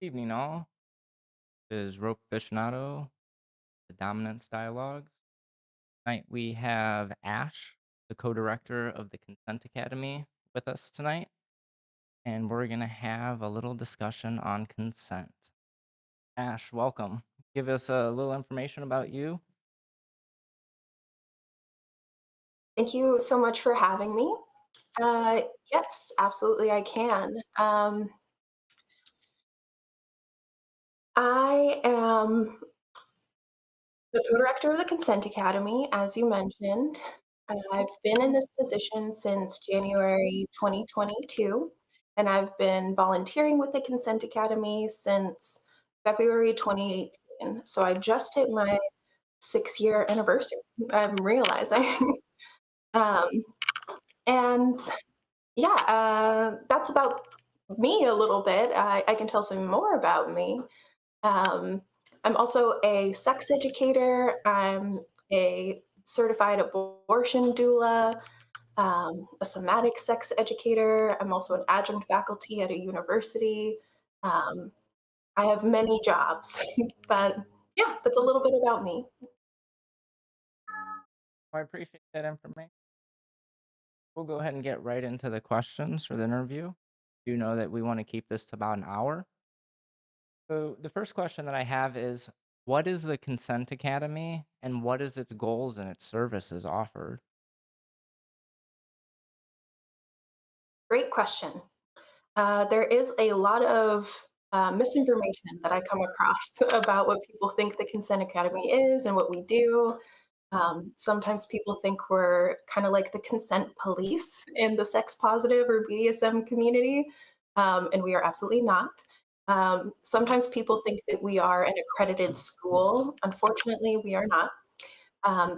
Evening, all. This is Rope Aficionado, the Dominance Dialogues. Tonight we have Ash, the co-director of the Consent Academy, with us tonight, and we're going to have a little discussion on consent. Ash, welcome. Give us a little information about you. Thank you so much for having me. Yes, absolutely, I can. I am the co-director of the Consent Academy, as you mentioned. I've been in this position since January 2022, and I've been volunteering with the Consent Academy since February 2018. So I just hit my 6-year anniversary, I'm realizing. Um, and Yeah, that's about me a little bit. I can tell some more about me. Um, I'm also a sex educator. I'm a certified abortion doula, a somatic sex educator. I'm also an adjunct faculty at a university. Um, I have many jobs, but yeah, that's a little bit about me. I appreciate that information. We'll go ahead and get right into the questions for the interview. You know that we want to keep this to about an hour. So the first question that I have is, what is the Consent Academy and what is its goals and its services offered? Great question. There is a lot of misinformation that I come across about what people think the Consent Academy is and what we do. Sometimes people think we're kind of like the consent police in the sex positive or BDSM community, and we are absolutely not. Sometimes people think that we are an accredited school. Unfortunately, we are not.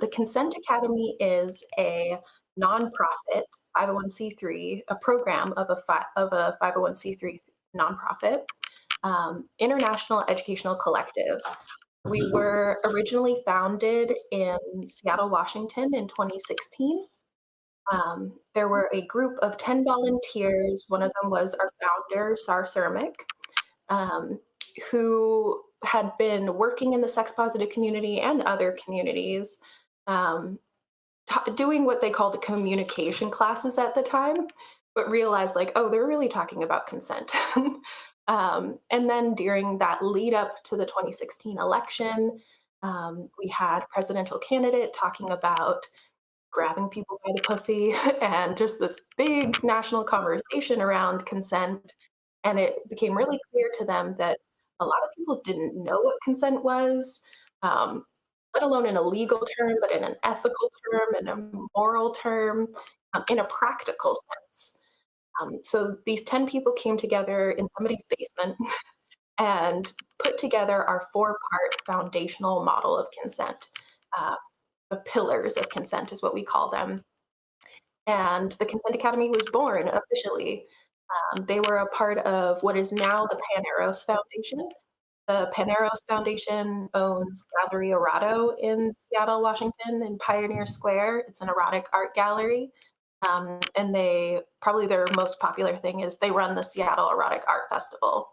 The Consent Academy is a nonprofit 501c3, a program of a 501c3 nonprofit, international educational collective. We were originally founded in Seattle, Washington in 2016. There were a group of 10 volunteers. One of them was our founder, Sar Cermic, um, who had been working in the sex positive community and other communities, um, doing what they called communication classes at the time, but realized like, oh, they're really talking about consent. And then during that lead up to the 2016 election, we had presidential candidate talking about grabbing people by the pussy and just this big national conversation around consent. And it became really clear to them that a lot of people didn't know what consent was, um, let alone in a legal term, but in an ethical term, in a moral term, in a practical sense. So these 10 people came together in somebody's basement and put together our 4-part foundational model of consent. Uh, the pillars of consent is what we call them. And the Consent Academy was born officially. They were a part of what is now the Paneros Foundation. The Paneros Foundation owns Gallery Eroto in Seattle, Washington, in Pioneer Square. It's an erotic art gallery. And they probably their most popular thing is they run the Seattle Erotic Art Festival.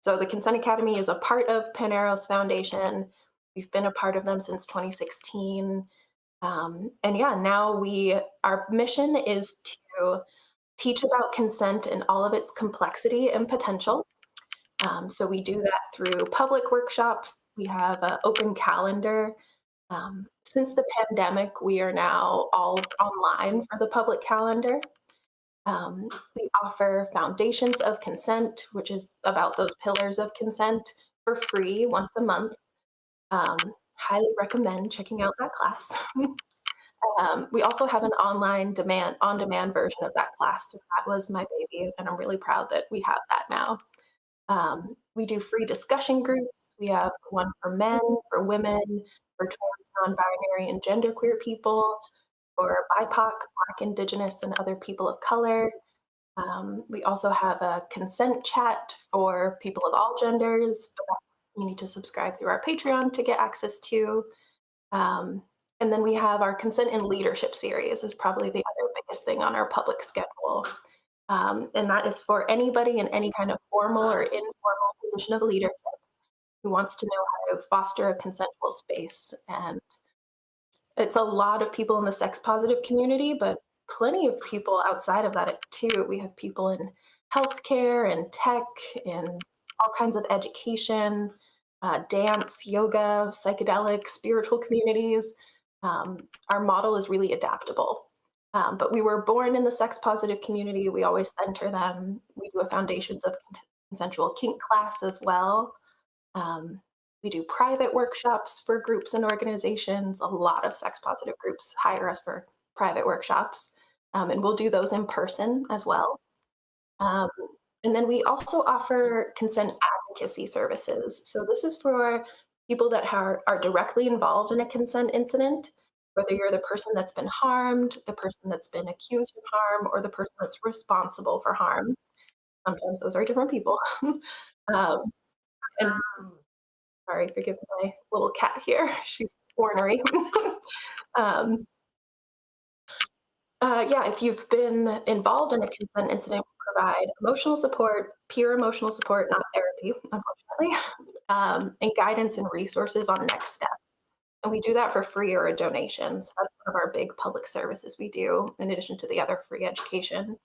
So the Consent Academy is a part of Paneros Foundation. We've been a part of them since 2016. And yeah, now our mission is to teach about consent and all of its complexity and potential. So we do that through public workshops. We have an open calendar. Since the pandemic, we are now all online for the public calendar. We offer Foundations of Consent, which is about those pillars of consent for free once a month. Um, Highly recommend checking out that class. We also have an on-demand version of that class. So that was my baby, and I'm really proud that we have that now. We do free discussion groups. We have one for men, for women, for trans, non-binary, and genderqueer people, for BIPOC, Black, Indigenous, and other people of color. We also have a consent chat for people of all genders, but you need to subscribe through our Patreon to get access to. Um, and then we have our consent and leadership series is probably the other biggest thing on our public schedule. And that is for anybody in any kind of formal or informal position of leadership, who wants to know how to foster a consensual space. And it's a lot of people in the sex positive community, but plenty of people outside of that too. We have people in healthcare and tech and all kinds of education, dance, yoga, psychedelic, spiritual communities. Our model is really adaptable. But we were born in the sex positive community. We always center them. We do a Foundations of Consensual Kink class as well. Um, we do private workshops for groups and organizations. A lot of sex positive groups hire us for private workshops, and we'll do those in person as well. Um, and then we also offer consent advocacy services. So this is for people that are directly involved in a consent incident, whether you're the person that's been harmed, the person that's been accused of harm, or the person that's responsible for harm. Sometimes those are different people. um, and sorry, forgive my little cat here. She's ornery. um, yeah, if you've been involved in a consent incident, we provide emotional support, peer emotional support, not therapy, unfortunately, and guidance and resources on next steps. And we do that for free or a donation. So that's one of our big public services we do, in addition to the other free education.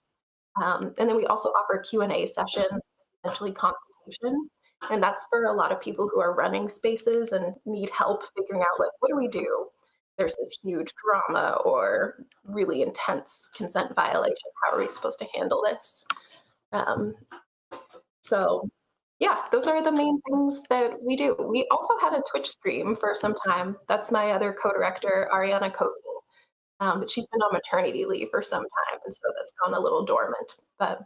And then we also offer Q&A sessions, essentially consultation. And that's for a lot of people who are running spaces and need help figuring out, like, what do we do? There's this huge drama or really intense consent violation. How are we supposed to handle this? Um, so, yeah, those are the main things that we do. We also had a Twitch stream for some time. That's my other co-director, Ariana Cote. But she's been on maternity leave for some time, and so that's gone a little dormant. But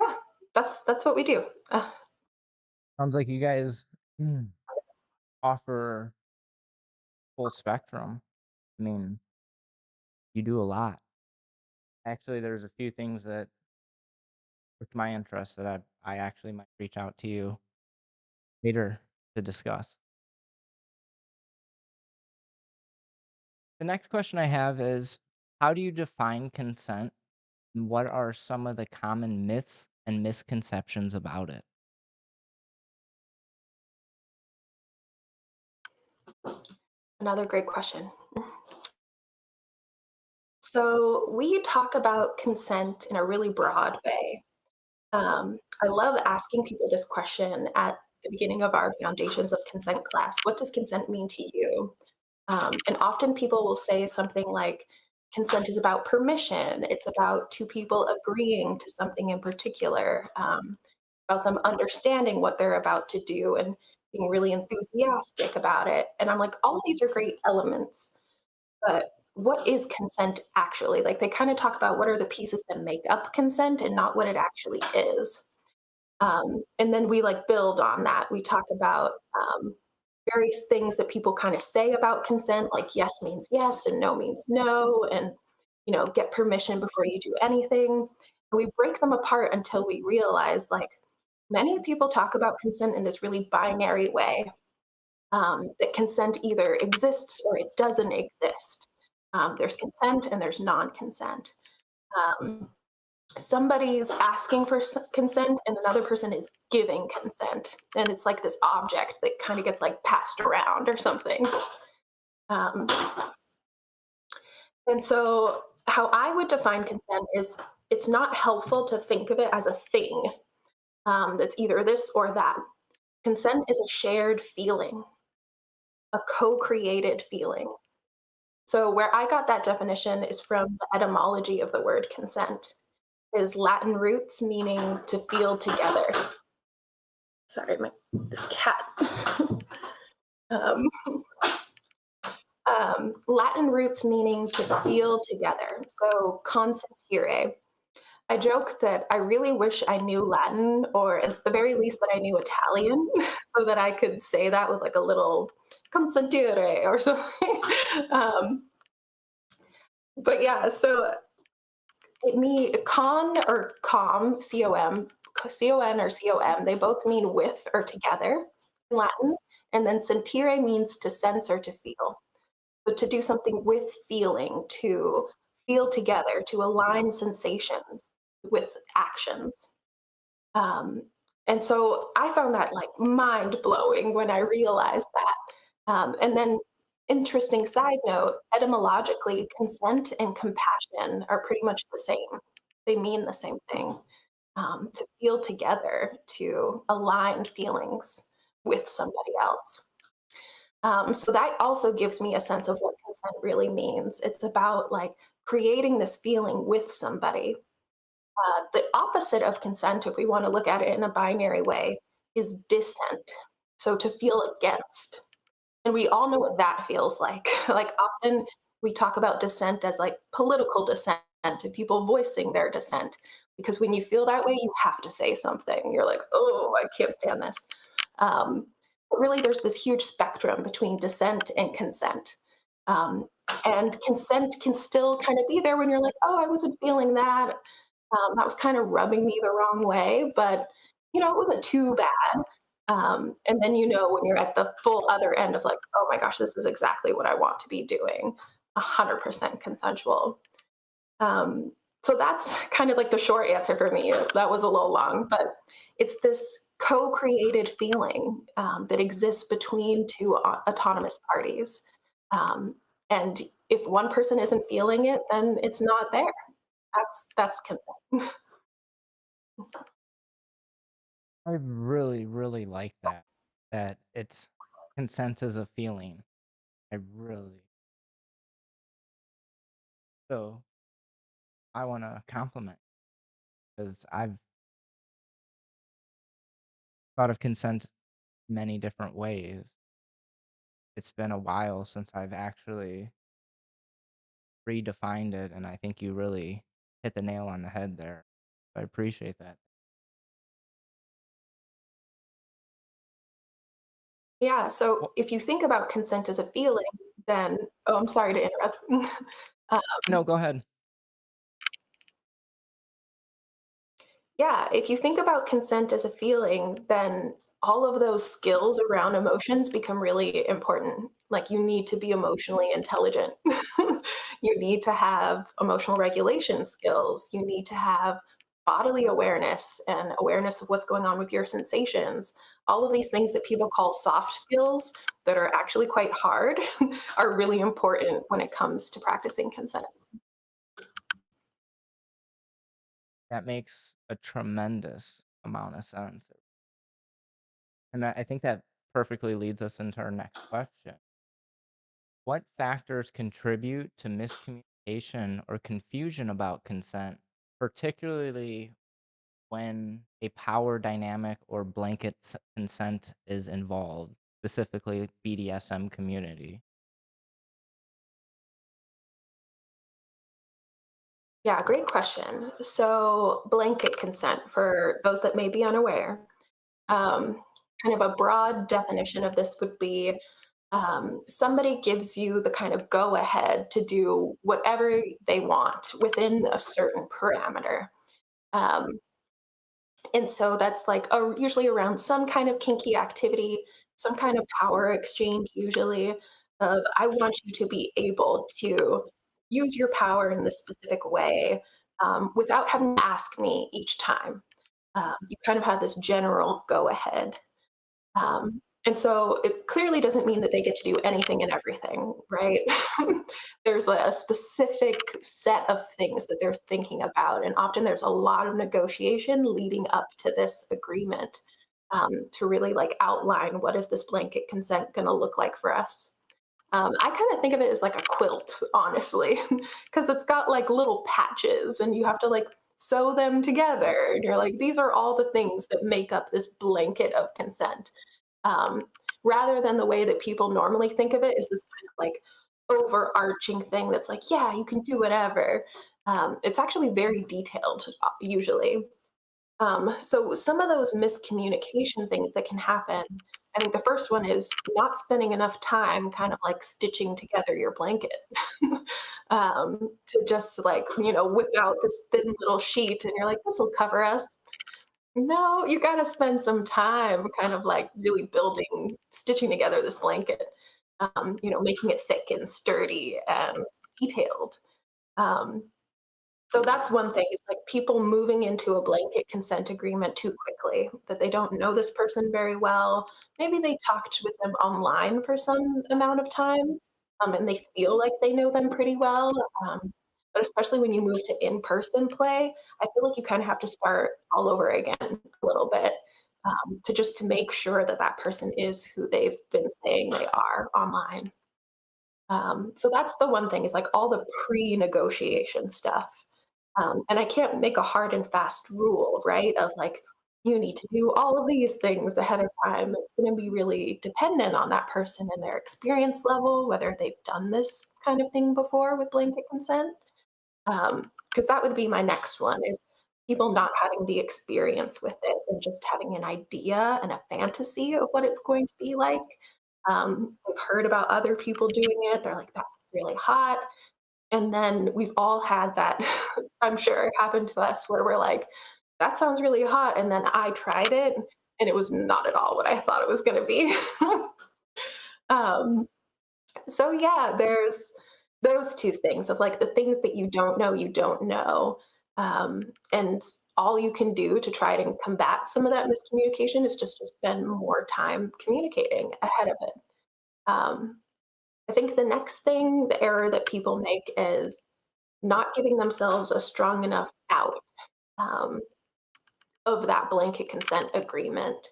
yeah, that's what we do. Sounds like you guys offer full spectrum. I mean, you do a lot. Actually, there's a few things that piqued my interest that I actually might reach out to you later to discuss. The next question I have is, how do you define consent, and what are some of the common myths and misconceptions about it? Another great question. So we talk about consent in a really broad way. I love asking people this question at the beginning of our Foundations of Consent class. What does consent mean to you? And often people will say something like, consent is about permission. It's about two people agreeing to something in particular, about them understanding what they're about to do and being really enthusiastic about it. And I'm like, all of these are great elements, but what is consent actually? Like, they kind of talk about what are the pieces that make up consent and not what it actually is. And then we like build on that. We talk about various things that people kind of say about consent, like yes means yes and no means no, and get permission before you do anything. And we break them apart until we realize, like, many people talk about consent in this really binary way, that consent either exists or it doesn't exist. There's consent and there's non-consent. Um, Somebody's asking for consent and another person is giving consent, and it's like this object that kind of gets like passed around or something. um, and so how I would define consent is, it's not helpful to think of it as a thing, that's either this or that. Consent is a shared feeling, a co-created feeling. So where I got that definition is from the etymology of the word consent, is Latin roots meaning to feel together. Sorry, this cat. um, Latin roots meaning to feel together. So consentire. I joke that I really wish I knew Latin, or at the very least that I knew Italian, so that I could say that with like a little consentire or something. um, but yeah, so it mean con or com, com, con or com. They both mean with or together in Latin, and then sentire means to sense or to feel. So to do something with feeling, to feel together, to align sensations with actions. Um, And so I found that like mind blowing when I realized that. And then, interesting side note, etymologically, consent and compassion are pretty much the same. They mean the same thing, to feel together, to align feelings with somebody else. So that also gives me a sense of what consent really means. It's about like creating this feeling with somebody. The opposite of consent, if we want to look at it in a binary way, is dissent. So to feel against. And we all know what that feels like. Like often we talk about dissent as like political dissent and people voicing their dissent. Because when you feel that way, you have to say something. You're like, oh, I can't stand this. Um, but really, there's this huge spectrum between dissent and consent. Um, and consent can still kind of be there when you're like, oh, I wasn't feeling that. That was kind of rubbing me the wrong way, but it wasn't too bad. And then when you're at the full other end of like, oh my gosh, this is exactly what I want to be doing, 100% consensual. Um, so that's kind of like the short answer for me. That was a little long, but it's this co-created feeling that exists between two autonomous parties. And if one person isn't feeling it, then it's not there. That's consent. I really, really like that. That it's consent is a feeling. I really so I want to compliment because I've thought of consent many different ways. It's been a while since I've actually redefined it, and I think you really hit the nail on the head there. I appreciate that. Yeah, so Well, if you think about consent as a feeling, then oh, I'm sorry to interrupt. Uh, no, go ahead. yeah, if you think about consent as a feeling, then all of those skills around emotions become really important. Like you need to be emotionally intelligent. You need to have emotional regulation skills. You need to have bodily awareness and awareness of what's going on with your sensations. All of these things that people call soft skills that are actually quite hard are really important when it comes to practicing consent. That makes a tremendous amount of sense. And I think that perfectly leads us into our next question. What factors contribute to miscommunication or confusion about consent, particularly when a power dynamic or blanket consent is involved, specifically BDSM community? Yeah, great question. So, blanket consent, for those that may be unaware, um, kind of a broad definition of this would be somebody gives you the kind of go ahead to do whatever they want within a certain parameter. Um, and so that's like usually around some kind of kinky activity, some kind of power exchange, usually, of I want you to be able to use your power in this specific way without having to ask me each time. You kind of have this general go ahead. And so it clearly doesn't mean that they get to do anything and everything, right? There's a specific set of things that they're thinking about. And often there's a lot of negotiation leading up to this agreement to really like outline what is this blanket consent going to look like for us. I kind of think of it as like a quilt, honestly, because it's got like little patches and you have to like sew them together. And you're like, these are all the things that make up this blanket of consent um, rather than the way that people normally think of it is this kind of like overarching thing that's like, yeah, you can do whatever. It's actually very detailed, usually. So some of those miscommunication things that can happen, I think the first one is not spending enough time kind of like stitching together your blanket to just like, whip out this thin little sheet and you're like, this will cover us. No, you gotta spend some time kind of like really building, stitching together this blanket, making it thick and sturdy and detailed. Um, So that's one thing is like people moving into a blanket consent agreement too quickly, that they don't know this person very well. Maybe they talked with them online for some amount of time, and they feel like they know them pretty well. Um, but especially when you move to in-person play, I feel like you kind of have to start all over again a little bit to just to make sure that that person is who they've been saying they are online. So that's the one thing is like all the pre-negotiation stuff. And I can't make a hard and fast rule, right? Of like, you need to do all of these things ahead of time. It's going to be really dependent on that person and their experience level, whether they've done this kind of thing before with blanket consent. Because that would be my next one is people not having the experience with it and just having an idea and a fantasy of what it's going to be like. I've heard about other people doing it. They're like, that's really hot. And then we've all had that, I'm sure, happen to us where we're like, that sounds really hot. And then I tried it and it was not at all what I thought it was going to be. um, so, yeah, there's those two things of like the things that you don't know. And all you can do to try to combat some of that miscommunication is just to spend more time communicating ahead of it. Um, I think the next thing, the error that people make is not giving themselves a strong enough out um, of that blanket consent agreement.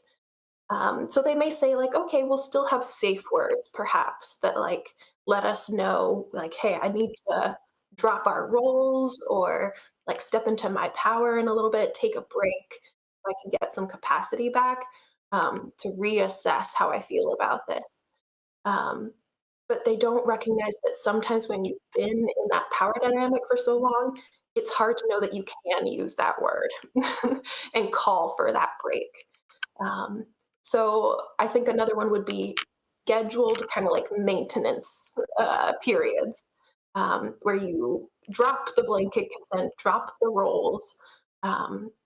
So they may say, like, okay, we'll still have safe words, perhaps, that like let us know, like, hey, I need to drop our roles or like step into my power in a little bit, take a break, so I can get some capacity back to reassess how I feel about this. Um, but they don't recognize that sometimes when you've been in that power dynamic for so long, it's hard to know that you can use that word and call for that break. Um, so I think another one would be scheduled kind of like maintenance periods where you drop the blanket consent, drop the roles,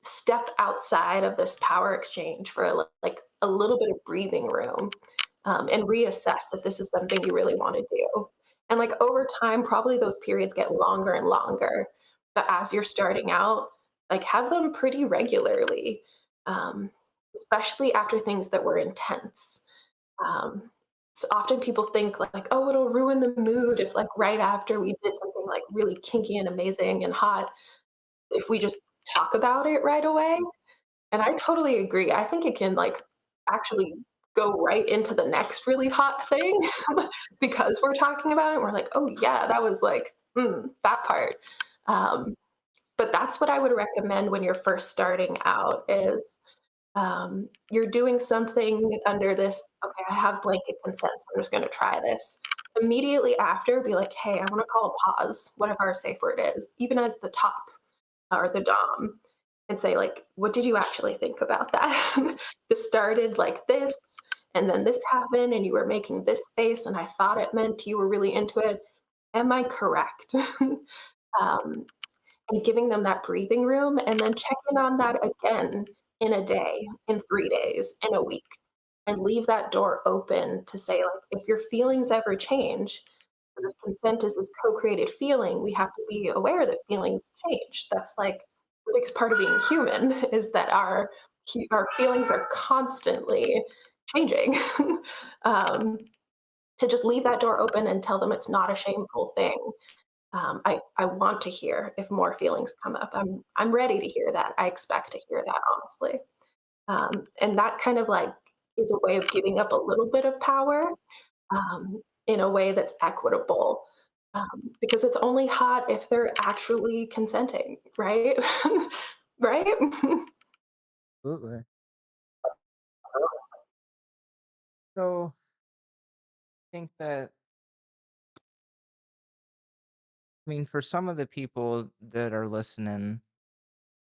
step outside of this power exchange for like a little bit of breathing room and reassess if this is something you really want to do. And like over time, probably those periods get longer and longer. But as you're starting out, like have them pretty regularly, um, especially after things that were intense. Um, so often people think like, oh, it'll ruin the mood if like right after we did something like really kinky and amazing and hot, if we just talk about it right away. And I totally agree. I think it can like actually go right into the next really hot thing because we're talking about it. We're like, oh yeah, that was like that part. Um, but that's what I would recommend when you're first starting out is you're doing something under this. Okay, I have blanket consent, so I'm just going to try this. Immediately after, be like, hey, I want to call a pause, whatever our safe word is, even as the top or the dom and say like what did you actually think about that. This started like this and then this happened and you were making this face and I thought it meant you were really into it. Am I correct? um, and giving them that breathing room and then check in on that again in a day, in 3 days, in a week, and leave that door open to say like if your feelings ever change, because if consent is this co-created feeling, we have to be aware that feelings change. That's like the biggest part of being human is that our feelings are constantly changing. um, to just leave that door open and tell them it's not a shameful thing. I want to hear if more feelings come up. I'm ready to hear that. I expect to hear that honestly. And that kind of like is a way of giving up a little bit of power in a way that's equitable. Because it's only hot if they're actually consenting, right? Right? Absolutely. So I think that, I mean, for some of the people that are listening,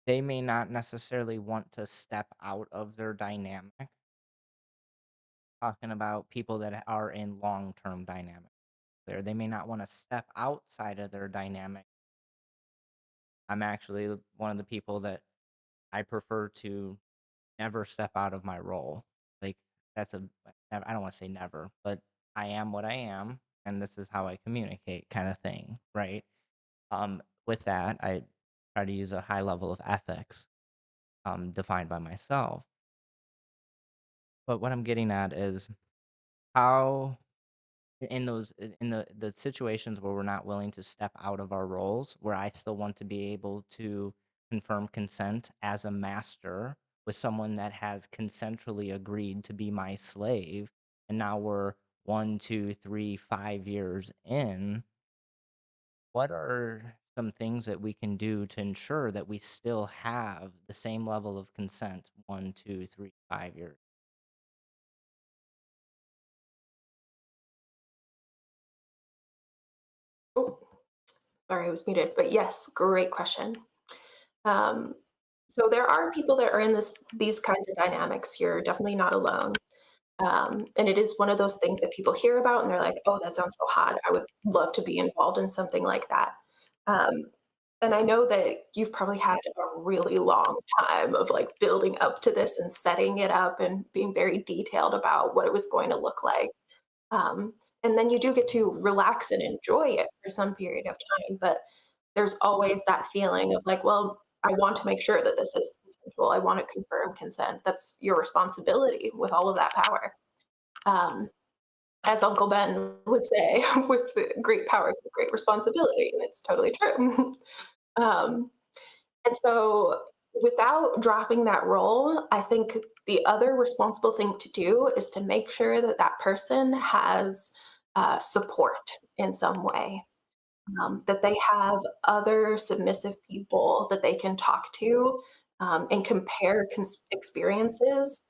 they may not necessarily want to step out of their dynamic. Talking about people that are in long-term dynamic there. They may not want to step outside of their dynamic. I'm actually one of the people that I prefer to never step out of my role. Like that's a I don't want to say never, but I am what I am and this is how I communicate kind of thing, right? With that, try to use a high level of ethics defined by myself. But what I'm getting at is how in the situations where we're not willing to step out of our roles, where I still want to be able to confirm consent as a master with someone that has consensually agreed to be my slave, and now we're 1, 2, 3, 5 years in, what are some things that we can do to ensure that we still have the same level of consent 1, 2, 3, 5 years? Oh, sorry, I was muted. But yes, great question. Um, so there are people that are in these kinds of dynamics. You're definitely not alone. And it is one of those things that people hear about and they're like, oh, that sounds so hot. I would love to be involved in something like that. Um, and I know that you've probably had a really long time of like building up to this and setting it up and being very detailed about what it was going to look like. Um, and then you do get to relax and enjoy it for some period of time. But there's always that feeling of like, well, I want to make sure that this is consensual. I want to confirm consent. That's your responsibility with all of that power. Um, as Uncle Ben would say, with great power, comes great responsibility. And it's totally true. um, and so, without dropping that role, I think the other responsible thing to do is to make sure that that person has support in some way, that they have other submissive people that they can talk to and compare experiences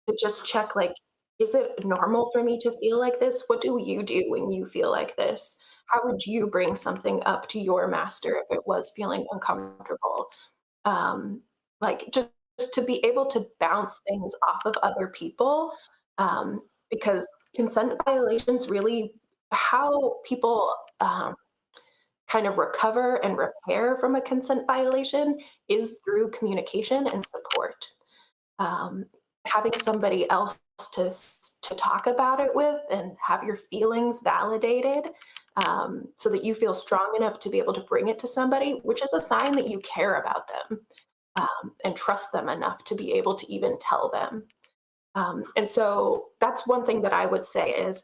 to just check like, is it normal for me to feel like this? What do you do when you feel like this? How would you bring something up to your master if it was feeling uncomfortable? um, like just to be able to bounce things off of other people, because consent violations really how people kind of recover and repair from a consent violation is through communication and support. um, Having somebody else to talk about it with and have your feelings validated, so that you feel strong enough to be able to bring it to somebody, which is a sign that you care about them, and trust them enough to be able to even tell them. And so that's one thing that I would say is,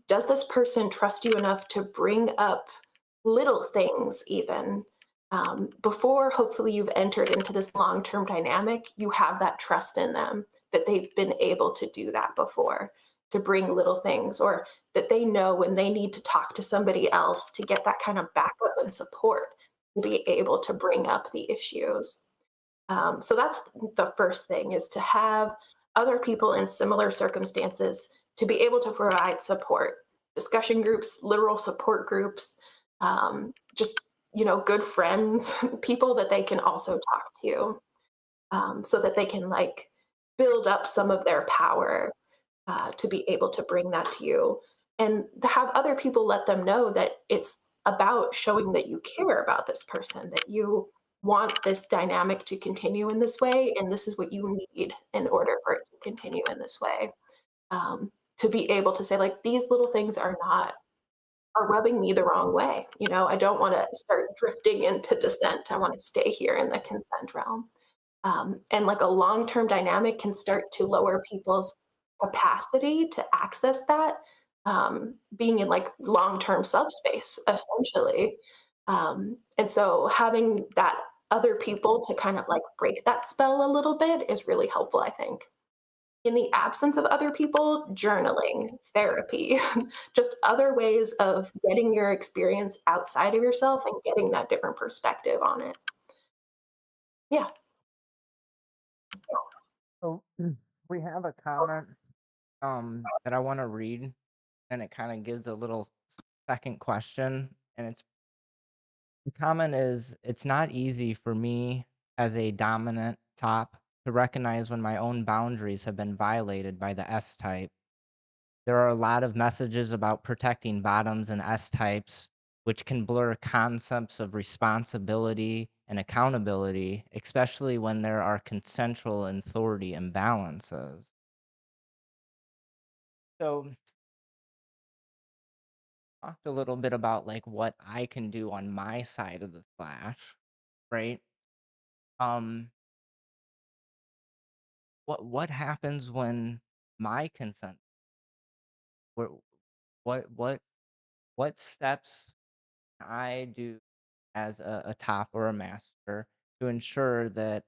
does this person trust you enough to bring up little things even, before hopefully you've entered into this long-term dynamic, you have that trust in them that they've been able to do that before, to bring little things, or that they know when they need to talk to somebody else to get that kind of backup and support to be able to bring up the issues. So that's the first thing, is to have other people in similar circumstances to be able to provide support, discussion groups, literal support groups, just good friends, people that they can also talk to, so that they can like build up some of their power, to be able to bring that to you, and to have other people let them know that it's about showing that you care about this person, that you want this dynamic to continue in this way, and this is what you need in order for it to continue in this way. To be able to say, like, these little things are rubbing me the wrong way. I don't want to start drifting into dissent. I want to stay here in the consent realm. And like a long term dynamic can start to lower people's capacity to access that, being in like long term subspace, essentially. And so having that other people to kind of like break that spell a little bit is really helpful, I think. In the absence of other people, journaling, therapy, just other ways of getting your experience outside of yourself and getting that different perspective on it. Yeah. So we have a comment that I want to read, and it kind of gives a little second question. And the comment is, it's not easy for me as a dominant top to recognize when my own boundaries have been violated by the S type. There are a lot of messages about protecting bottoms and S types, which can blur concepts of responsibility and accountability, especially when there are consensual and authority imbalances. So, talked a little bit about like what I can do on my side of the slash, right? Um, what happens when my consent? Where, what what steps can I do as a top or a master to ensure that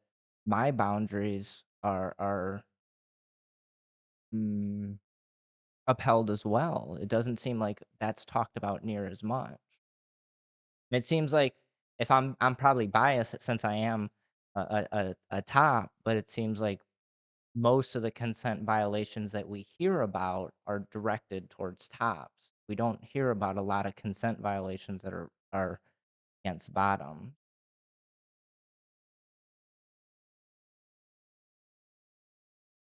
my boundaries are mm, upheld as well? It doesn't seem like that's talked about near as much. It seems like if I'm probably biased since I am a top, but it seems like most of the consent violations that we hear about are directed towards tops. We don't hear about a lot of consent violations that are against bottom.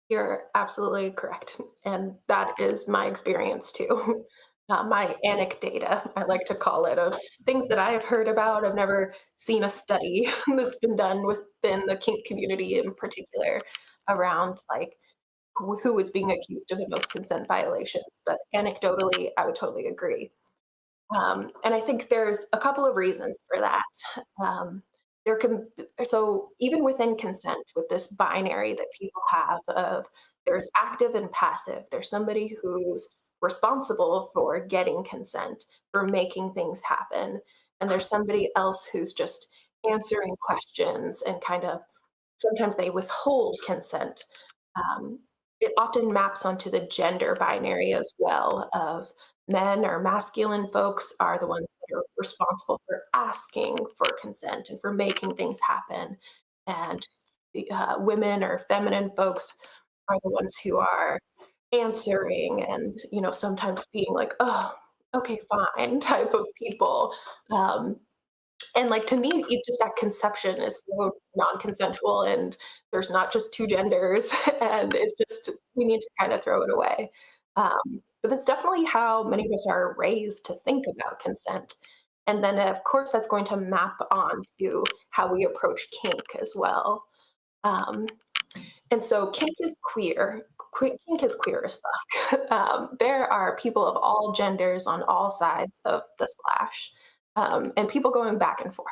You're absolutely correct, and that is my experience too. My anecdata, I like to call it, of things that I have heard about. I've never seen a study that's been done within the kink community in particular around like who is being accused of the most consent violations. But anecdotally, I would totally agree. And I think there's a couple of reasons for that. Um, there can so even within consent, with this binary that people have of there's active and passive. There's somebody who's responsible for getting consent, for making things happen, and there's somebody else who's just answering questions and kind of sometimes they withhold consent. Um, it often maps onto the gender binary as well of men or masculine folks are the ones that are responsible for asking for consent and for making things happen. And women or feminine folks are the ones who are answering and, sometimes being like, oh, okay, fine type of people. Um, and like to me, just that conception is so non-consensual, and there's not just two genders, and it's just we need to kind of throw it away. But that's definitely how many of us are raised to think about consent. And then, of course, that's going to map on to how we approach kink as well. Um, and so kink is queer. Kink is queer as fuck. There are people of all genders on all sides of the slash, and people going back and forth.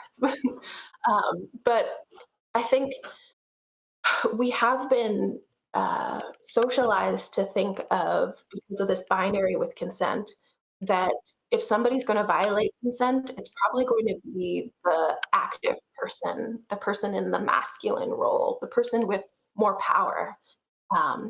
But I think we have been socialized to think of, because of this binary with consent, that if somebody's going to violate consent, it's probably going to be the active person, the person in the masculine role, the person with more power.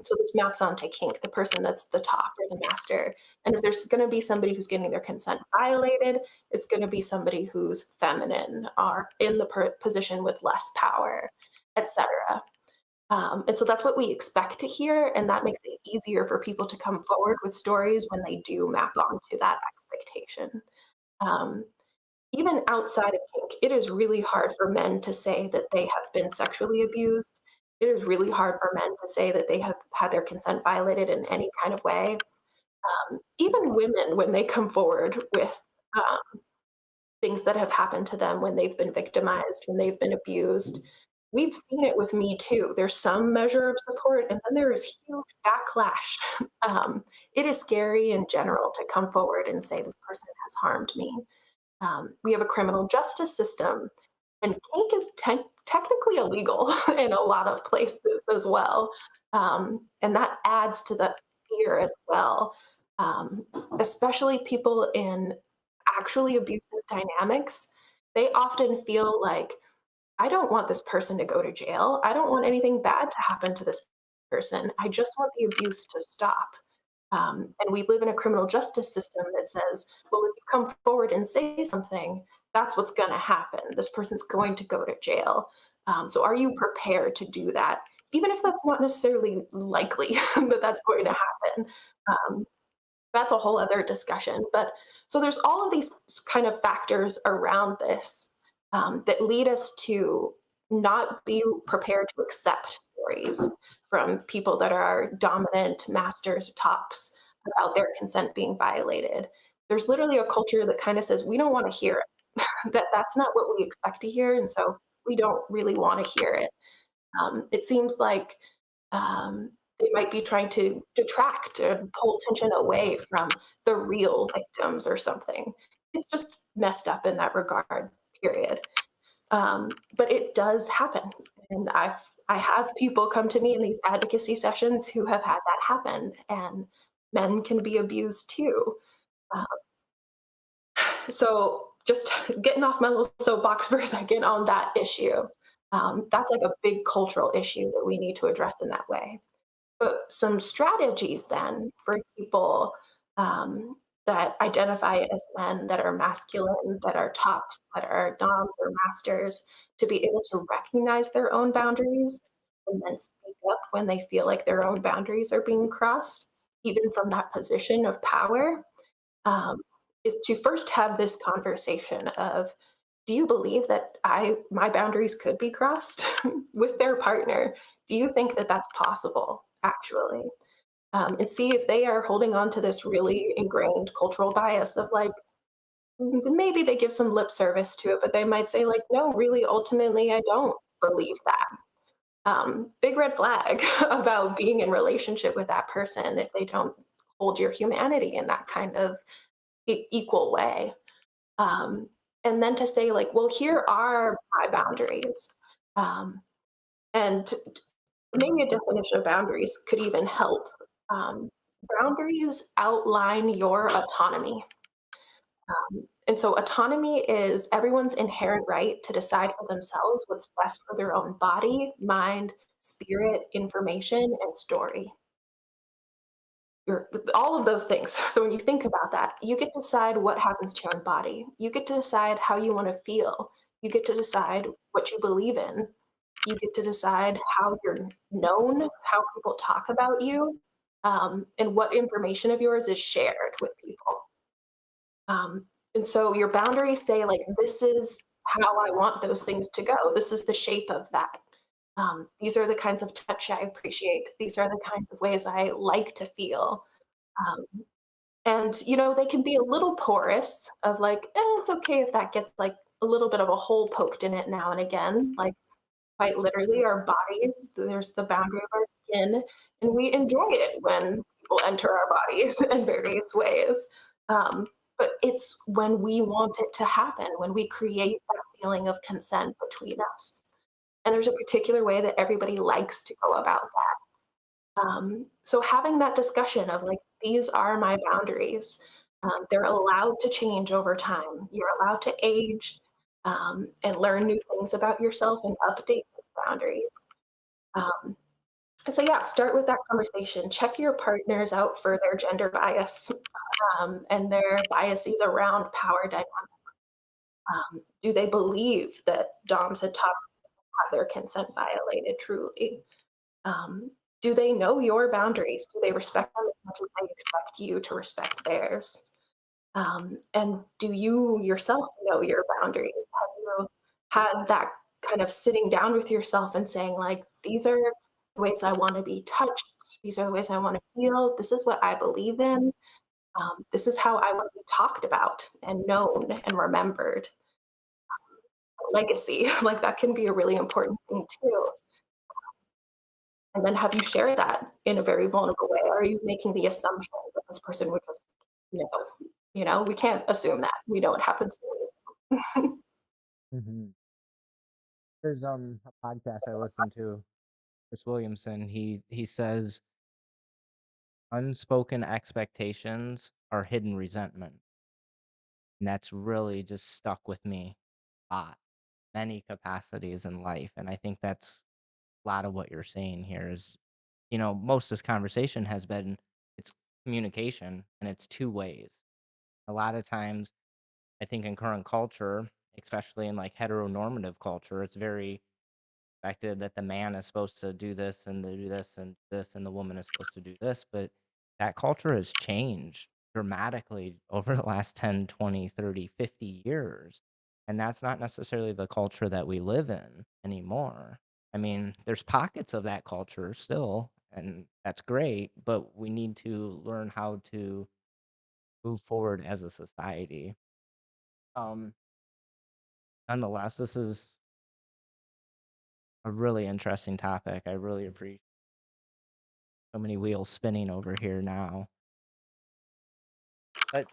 So this maps onto kink, the person that's the top or the master. And if there's going to be somebody who's getting their consent violated, it's going to be somebody who's feminine or in the position with less power, etc. And so that's what we expect to hear, and that makes it easier for people to come forward with stories when they do map onto that expectation. Um, Even outside of kink, it is really hard for men to say that they have been sexually abused. It is really hard for men to say that they have had their consent violated in any kind of way. Even women, when they come forward with things that have happened to them when they've been victimized, when they've been abused. We've seen it with Me Too. There's some measure of support, and then there is huge backlash. It is scary in general to come forward and say, this person has harmed me. We have a criminal justice system, and kink is technically illegal in a lot of places as well. And that adds to the fear as well, um, especially people in actually abusive dynamics. They often feel like, I don't want this person to go to jail. I don't want anything bad to happen to this person. I just want the abuse to stop. And we live in a criminal justice system that says, well, if you come forward and say something, that's what's going to happen. This person's going to go to jail. So are you prepared to do that? Even if that's not necessarily likely that that's going to happen. Um, that's a whole other discussion. But so there's all of these kind of factors around this that lead us to not be prepared to accept stories from people that are dominant masters, tops, about their consent being violated. There's literally a culture that kind of says we don't want to hear it. That's not what we expect to hear, and so we don't really want to hear it. It seems like they might be trying to detract or pull attention away from the real victims or something. It's just messed up in that regard, period. But it does happen, and I have people come to me in these advocacy sessions who have had that happen, and men can be abused too. Uh, so just getting off my little soapbox for a second on that issue. That's like a big cultural issue that we need to address in that way. But some strategies then for people um, that identify as men, that are masculine, that are tops, that are doms or masters, to be able to recognize their own boundaries and then speak up when they feel like their own boundaries are being crossed, even from that position of power, um, is to first have this conversation of, do you believe that my boundaries could be crossed with their partner? Do you think that that's possible, actually? And see if they are holding on to this really ingrained cultural bias of like, maybe they give some lip service to it, but they might say, like, no, really, ultimately, I don't believe that. Big red flag about being in relationship with that person if they don't hold your humanity in that kind of equal way. Um, and then to say, like, well, here are my boundaries. Um, and maybe a definition of boundaries could even help. Um, Boundaries outline your autonomy. And so, autonomy is everyone's inherent right to decide for themselves what's best for their own body, mind, spirit, information, and story. All of those things. So when you think about that, you get to decide what happens to your own body. You get to decide how you want to feel. You get to decide what you believe in. You get to decide how you're known, how people talk about you, and what information of yours is shared with people. And so your boundaries say, like, this is how I want those things to go. This is the shape of that. These are the kinds of touch I appreciate. These are the kinds of ways I like to feel. Um, and, they can be a little porous of like, it's okay if that gets like a little bit of a hole poked in it now and again. Like, quite literally, our bodies, there's the boundary of our skin, and we enjoy it when people enter our bodies in various ways. Um, but it's when we want it to happen, when we create that feeling of consent between us. And there's a particular way that everybody likes to go about that. So having that discussion of like, these are my boundaries. They're allowed to change over time. You're allowed to age and learn new things about yourself and update those boundaries. Um, and so yeah, start with that conversation. Check your partners out for their gender bias and their biases around power dynamics. Do they believe that DOMs and tops have their consent violated truly? Um, do they know your boundaries? Do they respect them as much as they expect you to respect theirs? And do you yourself know your boundaries? Have you had that kind of sitting down with yourself and saying, like, these are the ways I want to be touched. These are the ways I want to feel. This is what I believe in. This is how I want to be talked about and known and remembered. Legacy, like that can be a really important thing too. And then have you shared that in a very vulnerable way? Or are you making the assumption that this person would just, you know, we can't assume that. We know it happens always. Mhm. There's a podcast I listen to, Chris Williamson. He says unspoken expectations are hidden resentment, and that's really just stuck with me a lot, many capacities in life, and I think that's a lot of what you're saying here is, most of this conversation has been it's communication and it's two ways. A lot of times, I think in current culture, especially in like heteronormative culture, it's very expected that the man is supposed to do this and to do this and the woman is supposed to do this, but that culture has changed dramatically over the last 10, 20, 30, 50 years. And that's not necessarily the culture that we live in anymore. I mean, there's pockets of that culture still, and that's great, but we need to learn how to move forward as a society. Um, Nonetheless, this is a really interesting topic. I really appreciate so many wheels spinning over here now. But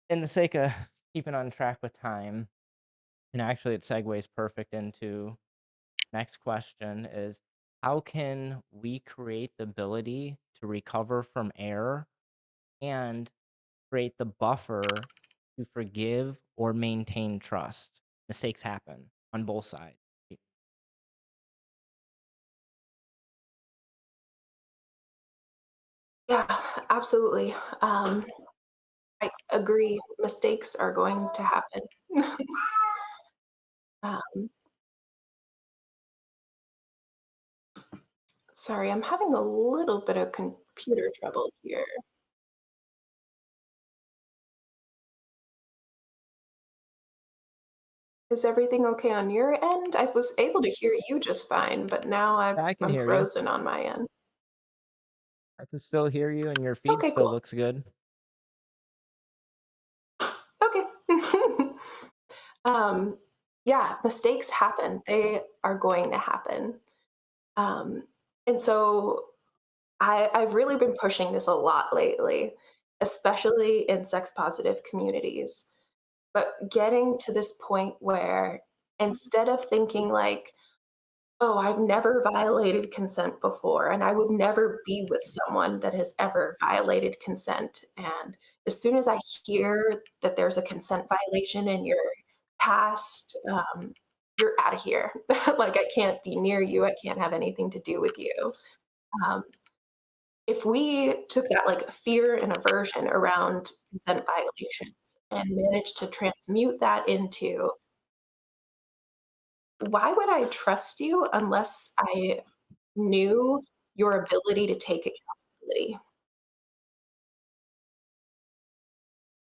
in the sake of keeping on track with time, And actually, it segues perfect into next question is how can we create the ability to recover from error and create the buffer to forgive or maintain trust? Mistakes happen on both sides. Yeah, absolutely. I agree. Mistakes are going to happen. um, Sorry, I'm having a little bit of computer trouble here. Is everything okay on your end? I was able to hear you just fine, but now Yeah, I can I'm hear you. frozen on my end. I can still hear you, and your feed Okay, still cool. looks good. Okay. um, yeah, mistakes happen. They are going to happen. Um, and so I've really been pushing this a lot lately, especially in sex positive communities. But getting to this point where instead of thinking like, oh, I've never violated consent before, and I would never be with someone that has ever violated consent. And as soon as I hear that there's a consent violation in your past, you're out of here. Like, I can't be near you. I can't have anything to do with you. Um, if we took that like fear and aversion around consent violations and managed to transmute that into why would I trust you unless I knew your ability to take accountability?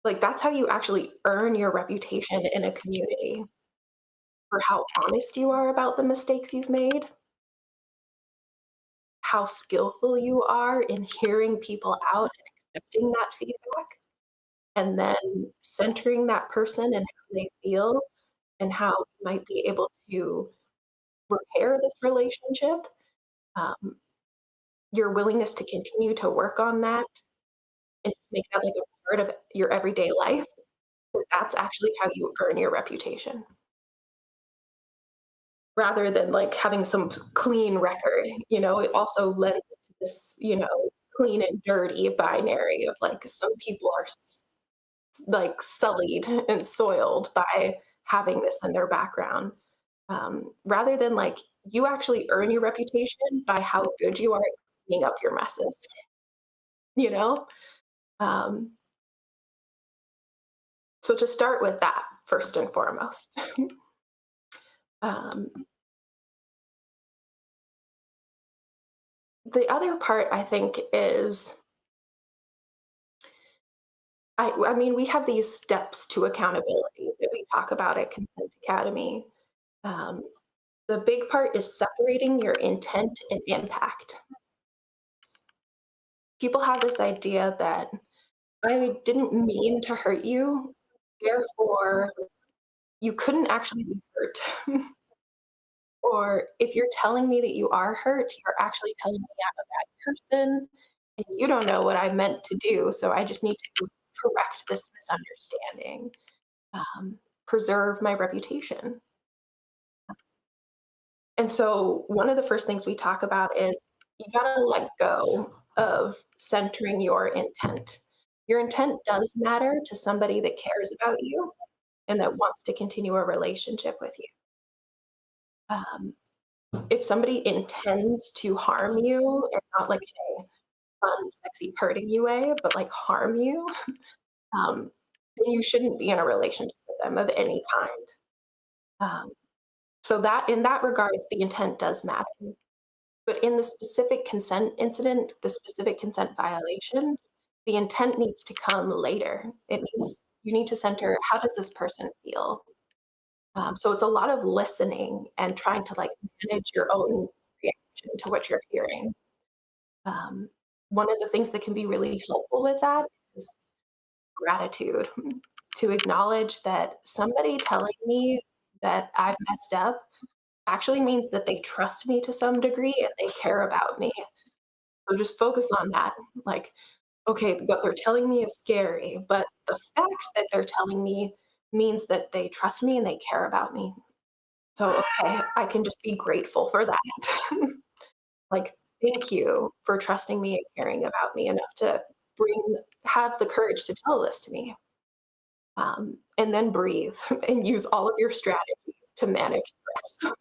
Like, that's how you actually earn your reputation in a community for how honest you are about the mistakes you've made, how skillful you are in hearing people out and accepting that feedback, and then centering that person and how they feel and how you might be able to repair this relationship. Um, your willingness to continue to work on that and just make that like a part of your everyday life, that's actually how you earn your reputation rather than like having some clean record. It also lends it to this, clean and dirty binary of like some people are like sullied and soiled by having this in their background. Rather than like you actually earn your reputation by how good you are at cleaning up your messes, you know? Um, so to start with that first and foremost. um, the other part I think is I mean, we have these steps to accountability that we talk about at Consent Academy. Um, the big part is separating your intent and impact. People have this idea that I didn't mean to hurt you, therefore you couldn't actually be hurt. Or if you're telling me that you are hurt, you're actually telling me I'm a bad person and you don't know what I meant to do. So I just need to correct this misunderstanding, preserve my reputation. And so one of the first things we talk about is you gotta let go of centering your intent. Your intent does matter to somebody that cares about you and that wants to continue a relationship with you. Um, if somebody intends to harm you and not like in a fun, sexy, hurting you way, but like harm you, um, then you shouldn't be in a relationship with them of any kind. Um, so that in that regard, the intent does matter. But in the specific consent incident, the specific consent violation, the intent needs to come later. It means you need to center how does this person feel? So it's a lot of listening and trying to like manage your own reaction to what you're hearing. Um, one of the things that can be really helpful with that is gratitude to acknowledge that somebody telling me that I've messed up actually means that they trust me to some degree and they care about me. So just focus on that. Like, okay, what they're telling me is scary, but the fact that they're telling me means that they trust me and they care about me. So, okay, I can just be grateful for that. Like, thank you for trusting me and caring about me enough to bring have the courage to tell this to me. And then breathe and use all of your strategies to manage stress.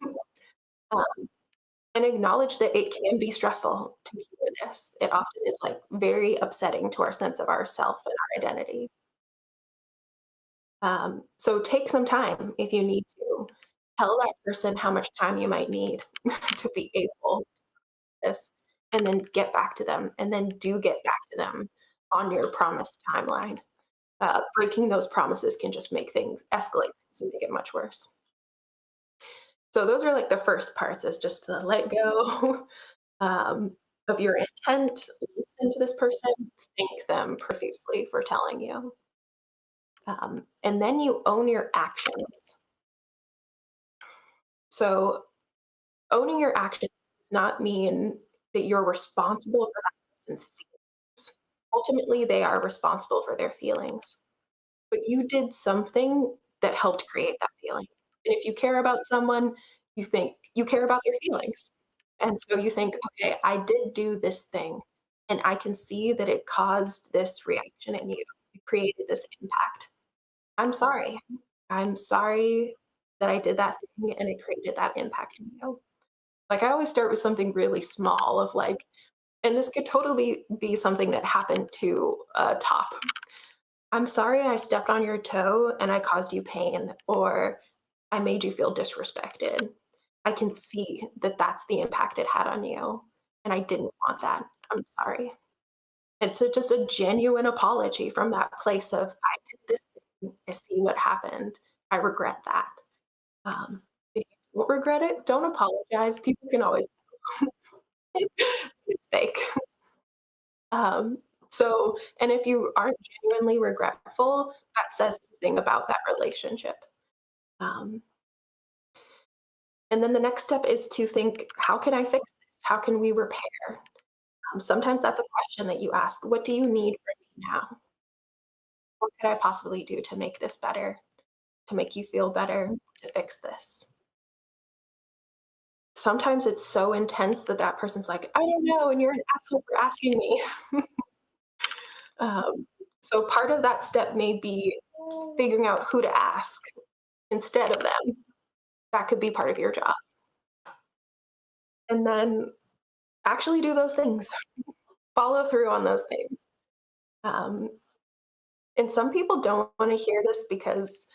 Um, and acknowledge that it can be stressful to hear this. It often is like very upsetting to our sense of ourself and our identity. So take some time if you need to. Tell that person how much time you might need to be able to this, and then get back to them, and then do get back to them on your promised timeline. Breaking those promises can just make things escalate things and make it much worse. So those are like the first parts is just to let go um, of your intent, listen to this person, thank them profusely for telling you. And then you own your actions. So owning your actions does not mean that you're responsible for that person's feelings. Ultimately, they are responsible for their feelings, but you did something that helped create that feeling. And if you care about someone, you think you care about their feelings. And so you think, okay, I did do this thing, and I can see that it caused this reaction in you. It created this impact. I'm sorry. I'm sorry that I did that thing and it created that impact in you. Like I always start with something really small of like, and this could totally be something that happened to a top. I'm sorry I stepped on your toe and I caused you pain, or I made you feel disrespected. I can see that that's the impact it had on you, and I didn't want that. I'm sorry. It's just a genuine apology from that place of, I did this thing. I see what happened. I regret that. If you don't regret it, don't apologize. People can always it's fake. Um, so, and if you aren't genuinely regretful, that says something about that relationship. Um, and then the next step is to think, how can I fix this? How can we repair? Sometimes that's a question that you ask. What do you need from me now? What could I possibly do to make this better, to make you feel better, to fix this? Sometimes it's so intense that that person's like, I don't know, and you're an asshole for asking me. Um, so part of that step may be figuring out who to ask instead of them. That could be part of your job. And then actually do those things, follow through on those things. Um, and some people don't want to hear this because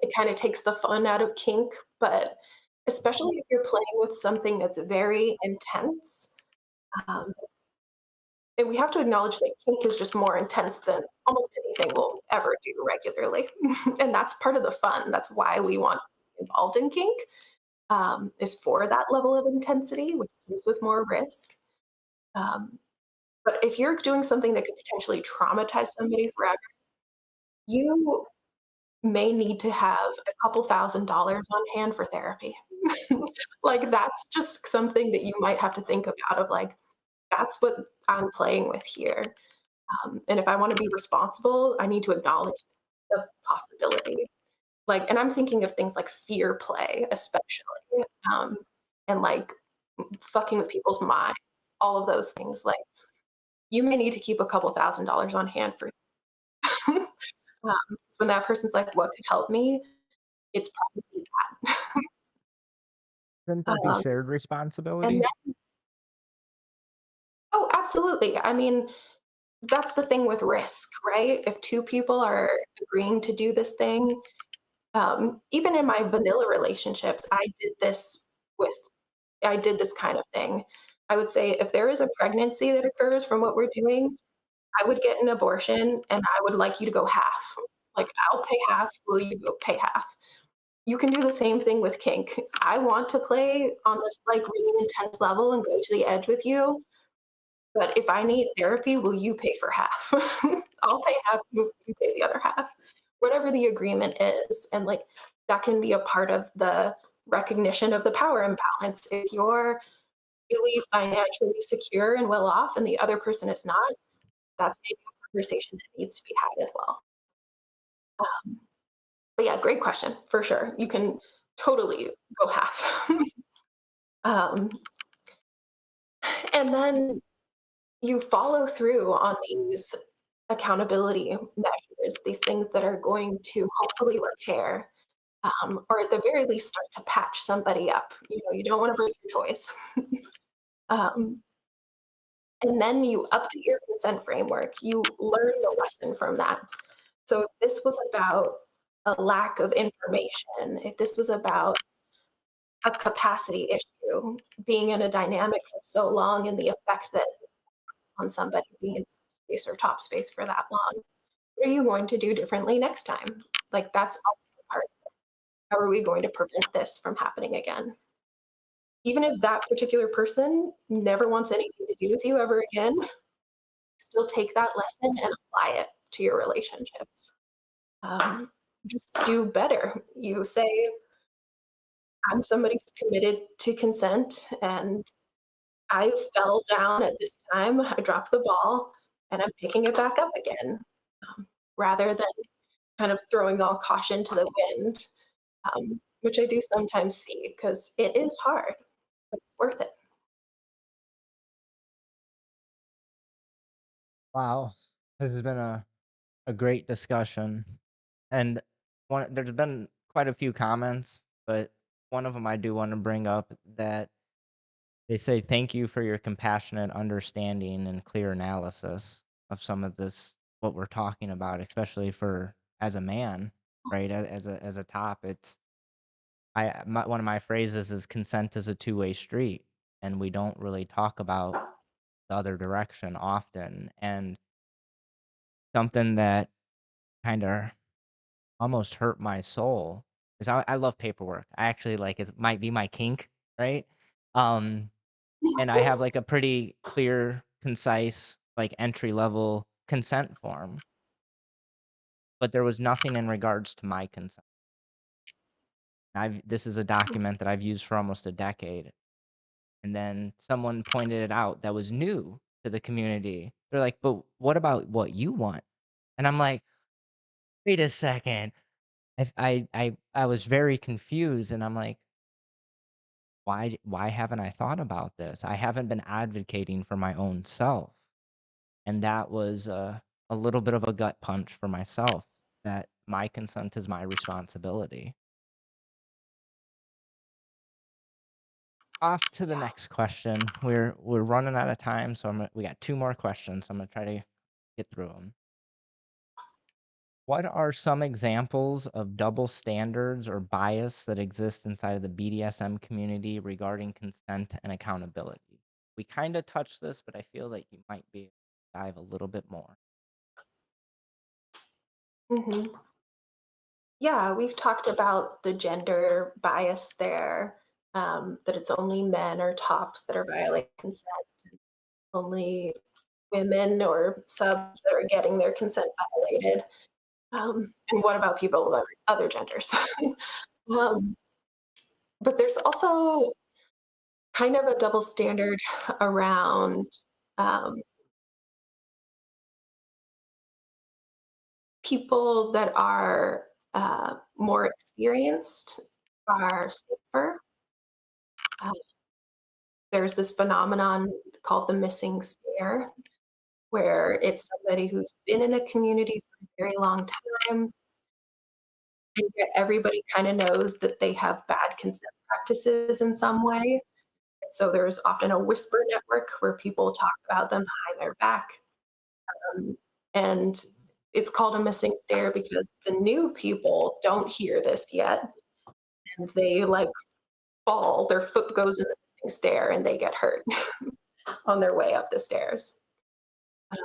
it kind of takes the fun out of kink, but especially if you're playing with something that's very intense, um, and we have to acknowledge that kink is just more intense than almost anything we'll ever do regularly. And that's part of the fun. That's why we want to be involved in kink, is for that level of intensity, which comes with more risk. Um, but if you're doing something that could potentially traumatize somebody forever, you may need to have a couple $1,000s on hand for therapy. Like, that's just something that you might have to think about of like, that's what I'm playing with here. And if I want to be responsible, I need to acknowledge the possibility. Like, and I'm thinking of things like fear play, especially, um, and like fucking with people's minds, all of those things. Like, you may need to keep a couple $1,000s on hand for. When that person's like, "What could help me?" It's probably that. Shouldn't that be Um, shared and responsibility? then, oh, absolutely. I mean, that's the thing with risk, right? If two people are agreeing to do this thing, even in my vanilla relationships, with I did this kind of thing. I would say if there is a pregnancy that occurs from what we're doing, I would get an abortion and I would like you to go half. Like, I'll pay half, will you go pay half? You can do the same thing with kink. I want to play on this like really intense level and go to the edge with you, but if I need therapy, will you pay for half? I'll pay half, you pay the other half. Whatever the agreement is. And like that can be a part of the recognition of the power imbalance. If you're really financially secure and well off and the other person is not, that's maybe a conversation that needs to be had as well. But yeah, great question for sure. You can totally go half. um, and then you follow through on these accountability measures, these things that are going to hopefully repair, or at the very least start to patch somebody up. You don't want to break your toys. um, and then you update your consent framework. You learn the lesson from that. So if this was about a lack of information, if this was about a capacity issue, being in a dynamic for so long and the effect that on somebody being in space or top space for that long, what are you going to do differently next time? Like that's also part. How are we going to prevent this from happening again? Even if that particular person never wants anything to do with you ever again, still take that lesson and apply it to your relationships. Um, just do better. You say, I'm somebody who's committed to consent, and I fell down at this time. I dropped the ball, and I'm picking it back up again, rather than kind of throwing all caution to the wind, which I do sometimes see because it is hard, but it's worth it. Wow, this has been a great discussion, and there's been quite a few comments, but one of them I do want to bring up that they say thank you for your compassionate understanding and clear analysis of some of this what we're talking about, especially for as a man, right? As a top, it's one of my phrases is consent is a two-way street, and we don't really talk about the other direction often. And something that kind of almost hurt my soul is I love paperwork. I actually like it might be my kink, right? Um, and I have like a pretty clear, concise, like entry level consent form, but there was nothing in regards to my consent. This is a document that I've used for almost a decade. And then someone pointed it out that was new to the community. They're like, "But what about what you want?" And I'm like, "Wait a second." I was very confused, and I'm like, why haven't I thought about this? I haven't been advocating for my own self." And that was a little bit of a gut punch for myself that my consent is my responsibility. Off to the Yeah. next question. We're running out of time, so we got two more questions. So I'm gonna try to get through them. What are some examples of double standards or bias that exist inside of the BDSM community regarding consent and accountability? We kind of touched this, but I feel like you might be able to dive a little bit more. Mhm. Yeah, we've talked about the gender bias there, that it's only men or tops that are violating consent, only women or subs that are getting their consent violated. And what about people of other genders? um, but there's also kind of a double standard around um, people that are more experienced are safer. Uh, there's this phenomenon called the missing stare, where it's somebody who's been in a community for a very long time, and yet everybody kind of knows that they have bad consent practices in some way. So there's often a whisper network where people talk about them behind their back. Um, and it's called a missing stare because the new people don't hear this yet. And they like fall, their foot goes in the missing stare and they get hurt on their way up the stairs. Uh,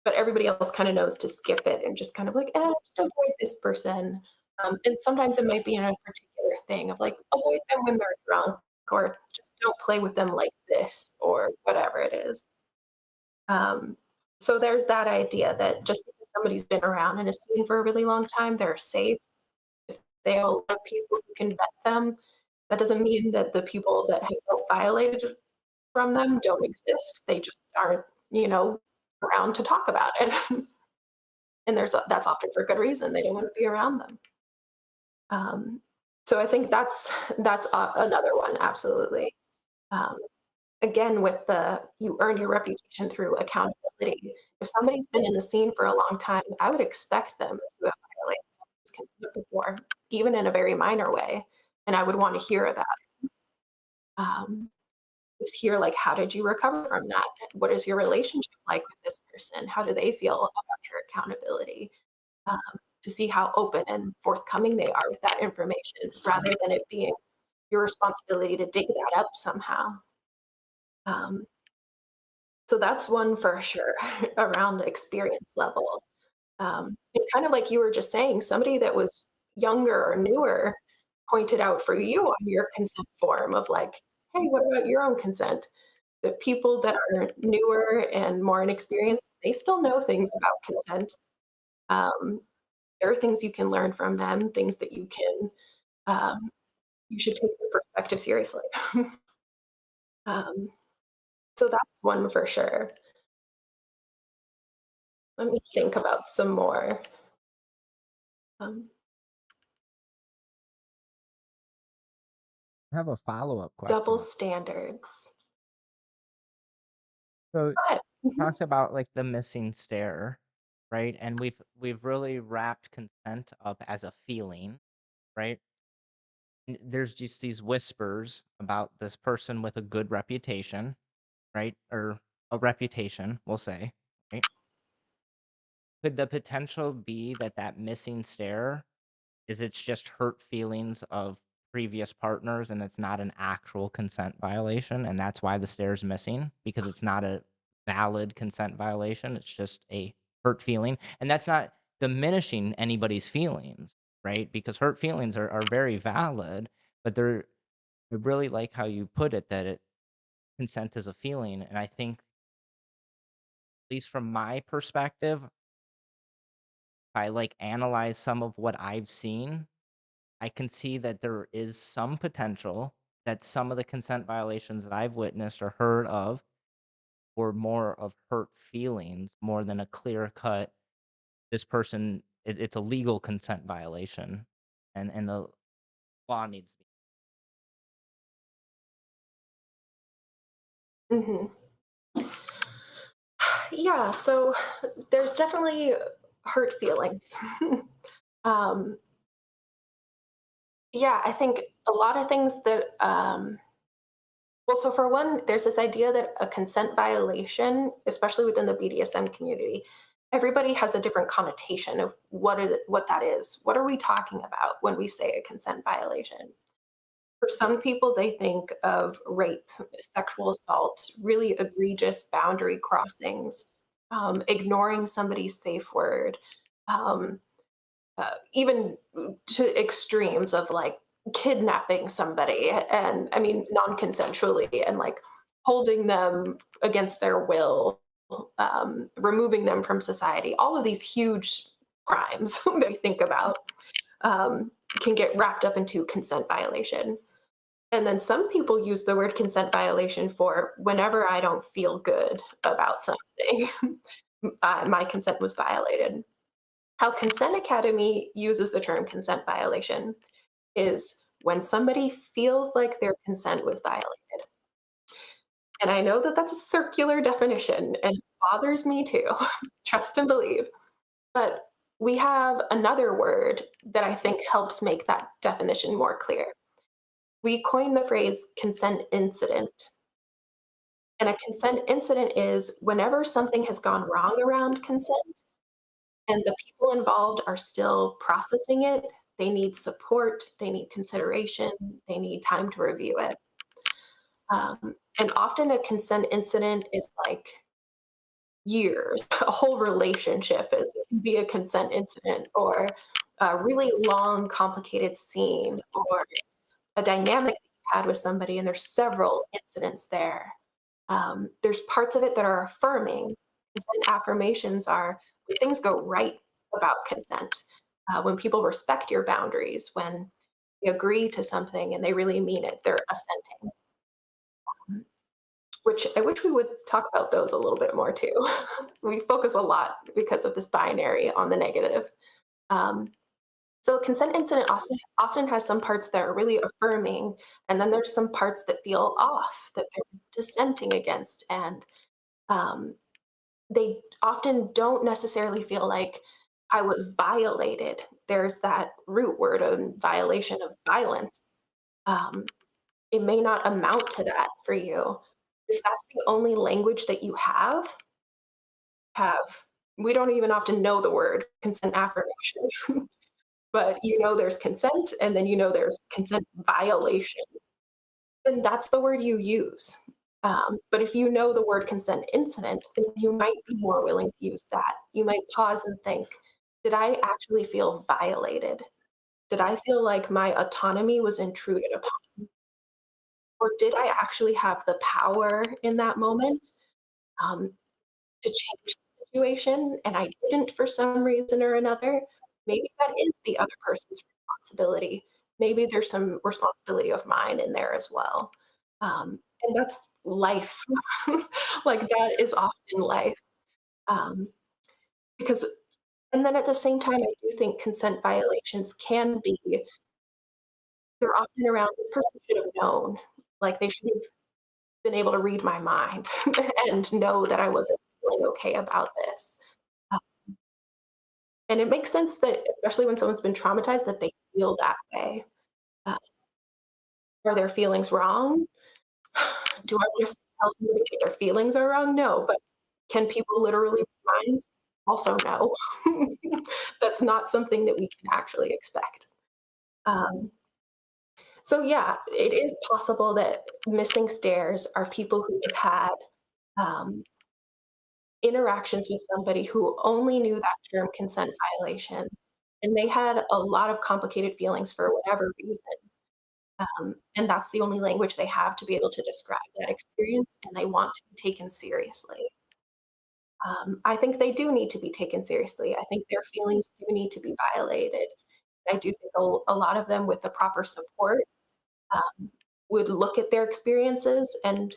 but everybody else kind of knows to skip it and just kind of like, just avoid this person. And sometimes it might be in a particular thing of like, avoid them when they're drunk, or just don't play with them like this, or whatever it is. Um, so there's that idea that just because somebody's been around in a scene for a really long time, they're safe. If they have a lot of people who can vet them, that doesn't mean that the people that have felt violated from them don't exist. They just aren't, around to talk about it. And that's often for good reason. They don't want to be around them. Um, so I think that's another one, absolutely. Um, Again, with the you earn your reputation through accountability. If somebody's been in the scene for a long time, I would expect them to have violated somebody's consent before, even in a very minor way, and I would want to hear about it. Just hear, like, how did you recover from that? What is your relationship like with this person? How do they feel about your accountability? Um, to see how open and forthcoming they are with that information rather than it being your responsibility to dig that up somehow. Um, so that's one for sure around the experience level. And kind of like you were just saying, somebody that was younger or newer pointed out for you on your consent form of like, hey, what about your own consent? The people that are newer and more inexperienced, they still know things about consent. Um, there are things you can learn from them, things that um, you should take their perspective seriously. um, so that's one for sure. Let me think about some more. Um, I have a follow-up Double question. standards. So But mhm, talked about like the missing stare, right? And we've really wrapped consent up as a feeling, right? There's just these whispers about this person with a good reputation, right? Or a reputation, we'll say, right? Could the potential be that that missing stare is it's just hurt feelings of previous partners and it's not an actual consent violation and that's why the stare is missing because it's not a valid consent violation, it's just a hurt feeling, and that's not diminishing anybody's feelings, right? Because hurt feelings are very valid, but they're I really like how you put it that it consent is a feeling, and I think, at least from my perspective, if I, like, analyze some of what I've seen, I can see that there is some potential that some of the consent violations that I've witnessed or heard of were more of hurt feelings more than a clear cut, this person, it's a legal consent violation, and the law needs to be. mhm. Yeah, so there's definitely hurt feelings. um, yeah, I think a lot of things that well, so for one, there's this idea that a consent violation, especially within the BDSM community, everybody has a different connotation of what that is. What are we talking about when we say a consent violation? For some people, they think of rape, sexual assault, really egregious boundary crossings, ignoring somebody's safe word, um, even to extremes of like kidnapping somebody and I mean non-consensually and like holding them against their will, removing them from society. All of these huge crimes that we think about um, can get wrapped up into consent violation. And then some people use the word consent violation for whenever I don't feel good about something, my consent was violated. How Consent Academy uses the term consent violation is when somebody feels like their consent was violated. And I know that that's a circular definition and it bothers me too, trust and believe. But we have another word that I think helps make that definition more clear. We coined the phrase consent incident. And a consent incident is whenever something has gone wrong around consent and the people involved are still processing it, they need support, they need consideration, they need time to review it. And often a consent incident is like years, a whole relationship is can be a consent incident, or a really long, complicated scene, or a dynamic that you had with somebody, and there's several incidents there. There's parts of it that are affirming. Consent affirmations are when things go right about consent, when people respect your boundaries, when they agree to something and they really mean it, they're assenting. Which I wish we would talk about those a little bit more too. We focus a lot because of this binary on the negative. Um, So a consent incident often has some parts that are really affirming, and then there's some parts that feel off, that they're dissenting against, and um, they often don't necessarily feel like I was violated. There's that root word of violation of violence. Um, it may not amount to that for you. If that's the only language that you have, we don't even often know the word consent affirmation, but you know there's consent and then you know there's consent violation. And that's the word you use. But if you know the word consent incident, then you might be more willing to use that. You might pause and think, did I actually feel violated? Did I feel like my autonomy was intruded upon? Or did I actually have the power in that moment um, to change the situation and I didn't for some reason or another? Maybe that is the other person's responsibility. Maybe there's some responsibility of mine in there as well. And that's life. Like that is often life. Um, because, and then at the same time, I do think consent violations can be, they're often around this person should have known. Like they should have been able to read my mind and know that I wasn't feeling okay about this. Uh, And it makes sense that, especially when someone's been traumatized, that they feel that way. Uh, are their feelings wrong? Do I want to tell somebody that their feelings are wrong? No, but can people literally read minds? Also, no. That's not something that we can actually expect. Um, so yeah, it is possible that missing stairs are people who have had um, interactions with somebody who only knew that term consent violation, and they had a lot of complicated feelings for whatever reason. And that's the only language they have to be able to describe that experience, and they want to be taken seriously. I think they do need to be taken seriously. I think their feelings do need to be violated. I do think a lot of them, with the proper support, um, would look at their experiences and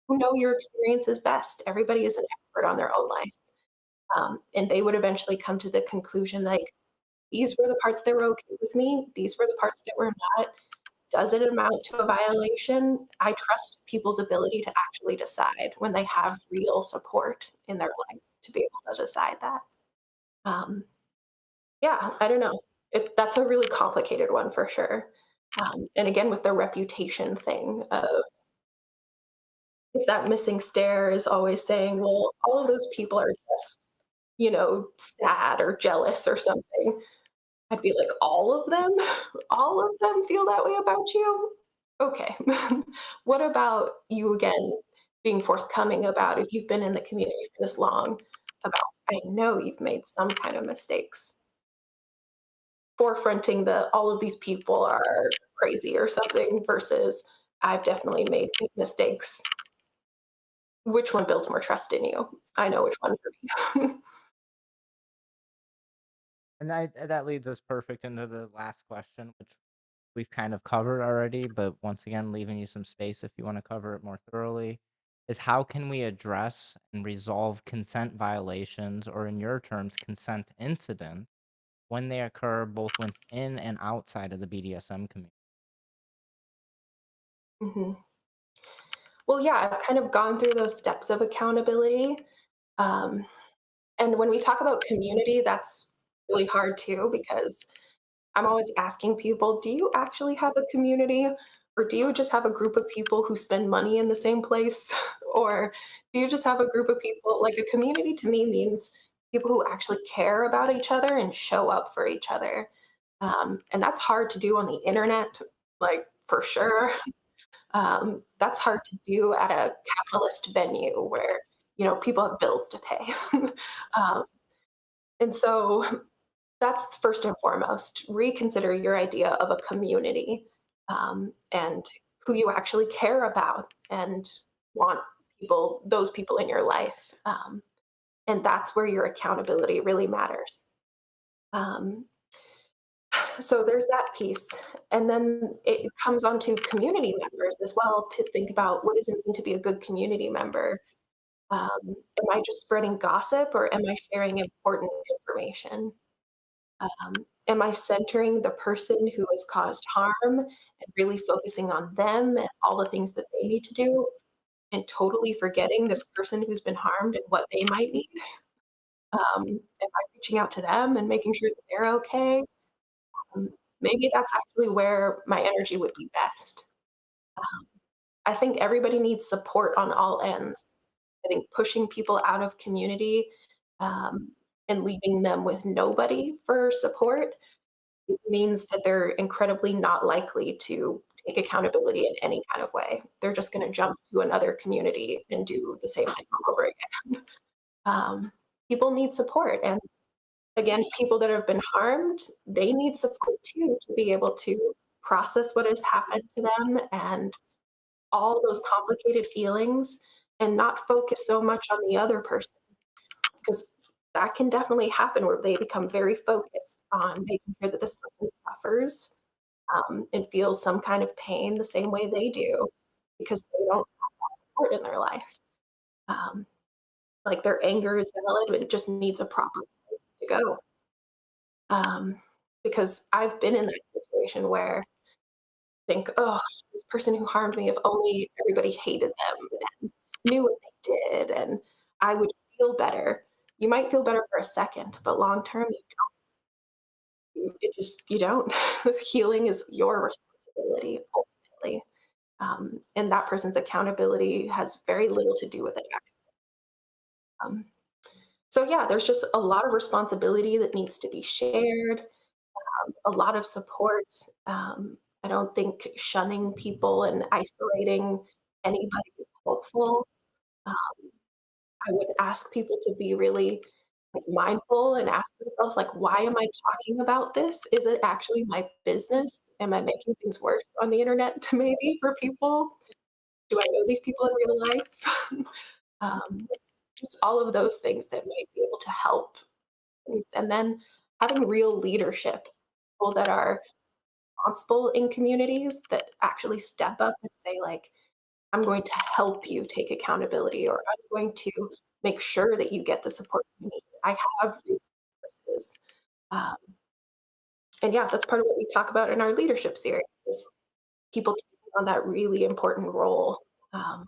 who know your experiences best. Everybody is an expert on their own life. And they would eventually come to the conclusion like, these were the parts that were okay with me, these were the parts that were not. Does it amount to a violation? I trust people's ability to actually decide when they have real support in their life to be able to decide that. Um, yeah, I don't know. That's a really complicated one for sure. And again, with the reputation thing of if that missing stare is always saying, well, all of those people are just, sad or jealous or something. I'd be like, all of them? All of them feel that way about you? Okay. What about you again being forthcoming about if you've been in the community for this long about I know you've made some kind of mistakes. Forefronting the all of these people are crazy or something versus I've definitely made mistakes. Which one builds more trust in you? I know which one for me. And that leads us perfect into the last question, which we've kind of covered already, but once again, leaving you some space if you want to cover it more thoroughly, is how can we address and resolve consent violations, or in your terms, consent incidents, when they occur both within and outside of the BDSM community? Mhm. Well, yeah, I've kind of gone through those steps of accountability. Um, and when we talk about community, that's really hard too because I'm always asking people, do you actually have a community? Or do you just have a group of people who spend money in the same place? Or do you just have a group of people? Like a community to me means people who actually care about each other and show up for each other. And that's hard to do on the internet, like for sure. That's hard to do at a capitalist venue where people have bills to pay. um, and so that's first and foremost. Reconsider your idea of a community and who you actually care about and want those people in your life. And that's where your accountability really matters. Um, so there's that piece. And then it comes on to community members as well to think about what does it mean to be a good community member? Am I just spreading gossip or am I sharing important information? Am I centering the person who has caused harm and really focusing on them and all the things that they need to do and totally forgetting this person who's been harmed and what they might need? Am I reaching out to them and making sure that they're okay? Um, Maybe that's actually where my energy would be best. Um, I think everybody needs support on all ends. I think pushing people out of community um, and leaving them with nobody for support means that they're incredibly not likely to take accountability in any kind of way. They're just going to jump to another community and do the same thing all over again. Um, People need support. And again, people that have been harmed, they need support too to be able to process what has happened to them and all those complicated feelings and not focus so much on the other person because that can definitely happen where they become very focused on making sure that this person suffers and feels some kind of pain the same way they do because they don't have support in their life. Um, like their anger is valid, but it just needs a proper place to go. Um, because I've been in that situation where I think, oh, this person who harmed me, if only everybody hated them and knew what they did, and I would feel better. You might feel better for a second, but long term, you don't. Healing is your responsibility ultimately, and that person's accountability has very little to do with it. Um, so yeah, there's just a lot of responsibility that needs to be shared, a lot of support. I don't think shunning people and isolating anybody is helpful. Um, I would ask people to be really like mindful and ask themselves like, why am I talking about this? Is it actually my business? Am I making things worse on the internet maybe for people? Do I know these people in real life? um, just all of those things that might be able to help. And then having real leadership, people that are responsible in communities that actually step up and say, like, I'm going to help you take accountability, or I'm going to make sure that you get the support you need. I have resources. Um, and yeah, that's part of what we talk about in our leadership series is people taking on that really important role. Um,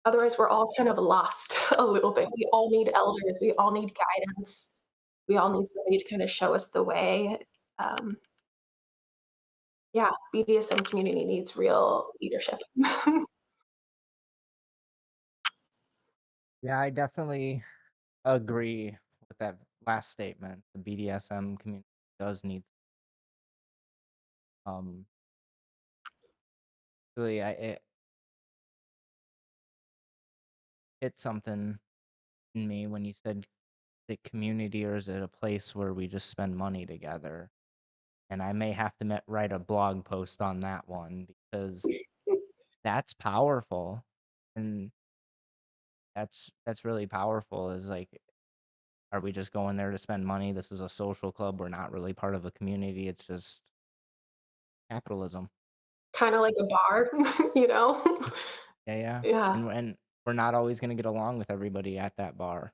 Otherwise, we're all kind of lost a little bit. We all need elders. We all need guidance. We all need somebody to kind of show us the way. Um, yeah, BDSM community needs real leadership. Yeah, I definitely agree with that last statement. The BDSM community does need um really it's something in me when you said the community, or is it a place where we just spend money together? And I may have to write a blog post on that one because that's powerful. And that's really powerful is like, are we just going there to spend money? This is a social club. We're not really part of a community. It's just capitalism. Kind of like a bar, you know? Yeah, yeah. Yeah, And we're not always gonna get along with everybody at that bar.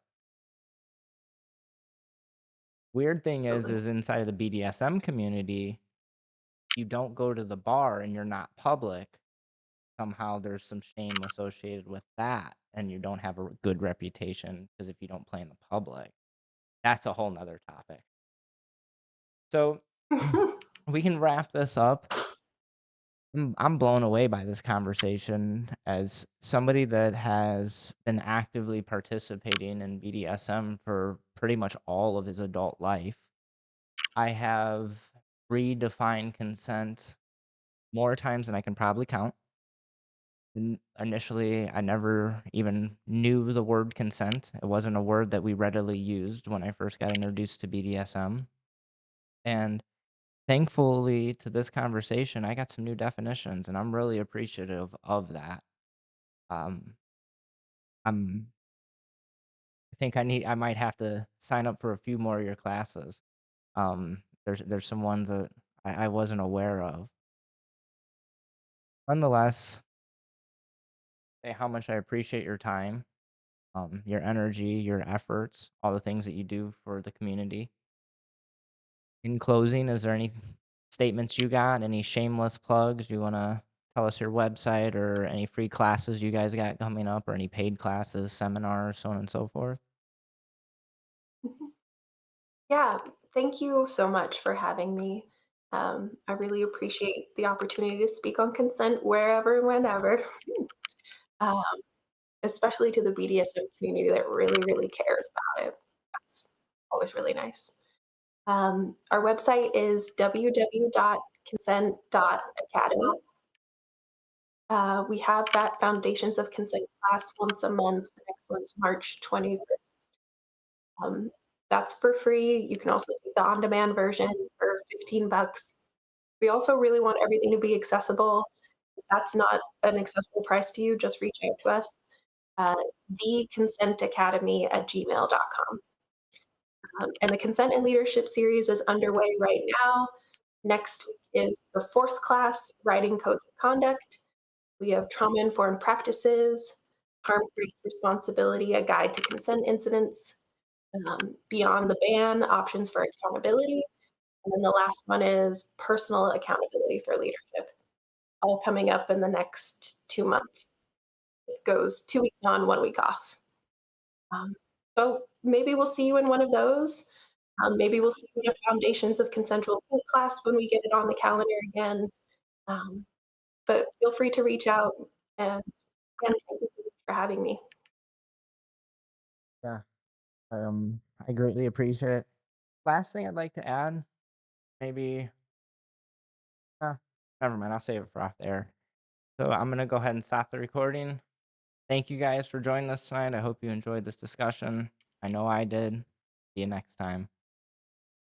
Weird thing absolutely. is inside of the BDSM community, you don't go to the bar and you're not public. Somehow there's some shame associated with that, and you don't have a good reputation because if you don't play in the public, that's a whole nother topic. So we can wrap this up. I'm blown away by this conversation as somebody that has been actively participating in BDSM for pretty much all of his adult life. I have redefined consent more times than I can probably count. Initially, I never even knew the word consent. It wasn't a word that we readily used when I first got introduced to BDSM. And thankfully, to this conversation, I got some new definitions, and I'm really appreciative of that. Um, I'm I think I might have to sign up for a few more of your classes. There's some ones that I wasn't aware of. Nonetheless, say how much I appreciate your time, your energy, your efforts, all the things that you do for the community. In closing, is there any statements you got? Any shameless plugs? You wanna tell us your website or any free classes you guys got coming up or any paid classes, seminars, so on and so forth? Mhm. Yeah, thank you so much for having me. I really appreciate the opportunity to speak on consent wherever and whenever, um, especially to the BDSM community that really, really cares about it. That's always really nice. Our website is www.consent.academy. We have that Foundations of Consent class once a month. The next one's March 21st. Um, that's for free. You can also take the on-demand version for 15 bucks. We also really want everything to be accessible. If that's not an accessible price to you, just reach out to us. Uh, theconsentacademy@gmail.com. And the Consent and Leadership series is underway right now. Next week is the fourth class, Writing Codes of Conduct. We have Trauma Informed Practices, Harm Creates Responsibility, A Guide to Consent Incidents, Beyond the Ban, Options for Accountability. And then the last one is Personal Accountability for Leadership, all coming up in the next 2 months. It goes 2 weeks on, 1 week off. Um, so maybe we'll see you in one of those. Maybe we'll see you in a Foundations of Consensual Play class when we get it on the calendar again. Um, but feel free to reach out. And again, thank you so much for having me. Yeah, I greatly appreciate it. Last thing I'd like to add, maybe uh, never mind, I'll save it for off the air. So I'm gonna go ahead and stop the recording. Thank you guys for joining us tonight. I hope you enjoyed this discussion. I know I did. See you next time.